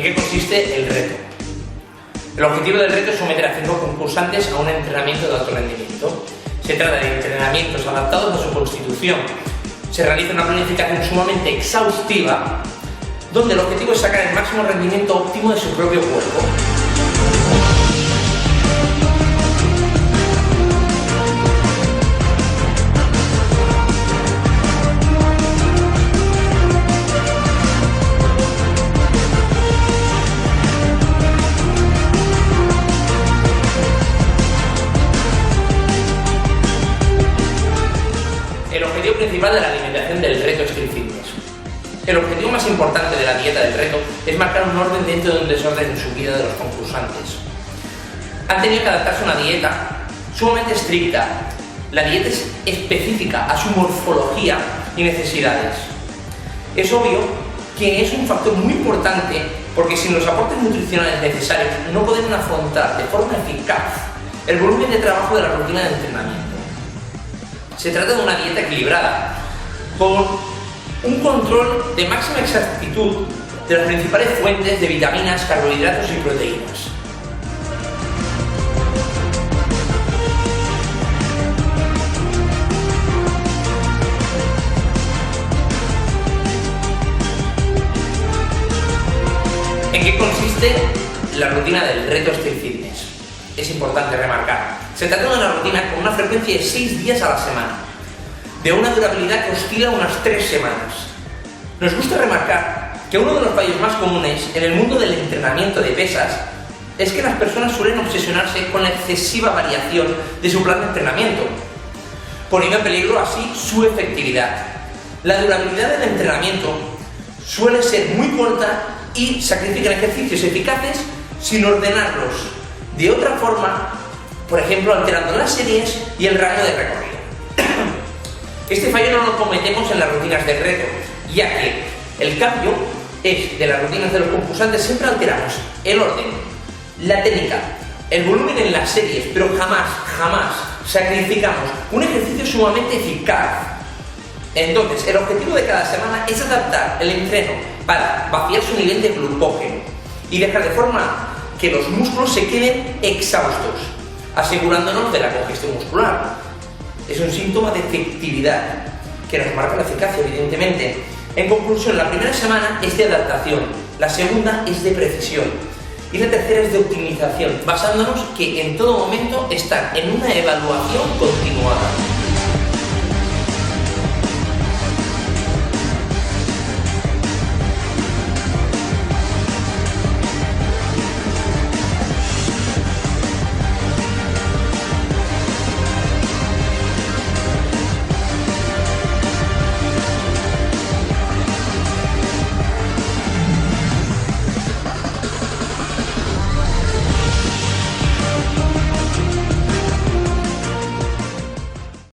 qué consiste el reto? El objetivo del reto es someter a 5 concursantes a un entrenamiento de alto rendimiento. Se trata de entrenamientos adaptados a su constitución. Se realiza una planificación sumamente exhaustiva, donde el objetivo es sacar el máximo rendimiento óptimo de su propio cuerpo. El objetivo principal de la alimentación del reto Street Fitness. El objetivo más importante de la dieta del reto es marcar un orden dentro de un desorden en su vida de los concursantes. Han tenido que adaptarse a una dieta sumamente estricta. La dieta es específica a su morfología y necesidades. Es obvio que es un factor muy importante porque sin los aportes nutricionales necesarios no podemos afrontar de forma eficaz el volumen de trabajo de la rutina de entrenamiento. Se trata de una dieta equilibrada, con un control de máxima exactitud de las principales fuentes de vitaminas, carbohidratos y proteínas. ¿En qué consiste la rutina del reto Street Fitness? Es importante remarcar. Se trata de una rutina con una frecuencia de 6 días a la semana, de una durabilidad que oscila unas 3 semanas. Nos gusta remarcar que uno de los fallos más comunes en el mundo del entrenamiento de pesas es que las personas suelen obsesionarse con la excesiva variación de su plan de entrenamiento, poniendo en peligro así su efectividad. La durabilidad del entrenamiento suele ser muy corta y sacrifican ejercicios eficaces sin ordenarlos de otra forma, por ejemplo alterando las series y el rango de recorrido. Este fallo no lo cometemos en las rutinas del reto, ya que el cambio es de las rutinas de los concursantes, siempre alteramos el orden, la técnica, el volumen en las series, pero jamás sacrificamos un ejercicio sumamente eficaz. Entonces, el objetivo de cada semana es adaptar el entreno para vaciar su nivel de glucógeno y dejar de forma que los músculos se queden exhaustos, asegurándonos de la congestión muscular. Es un síntoma de efectividad que nos marca la eficacia, evidentemente. En conclusión, la primera semana es de adaptación, la segunda es de precisión y la tercera es de optimización, basándonos que en todo momento están en una evaluación continuada.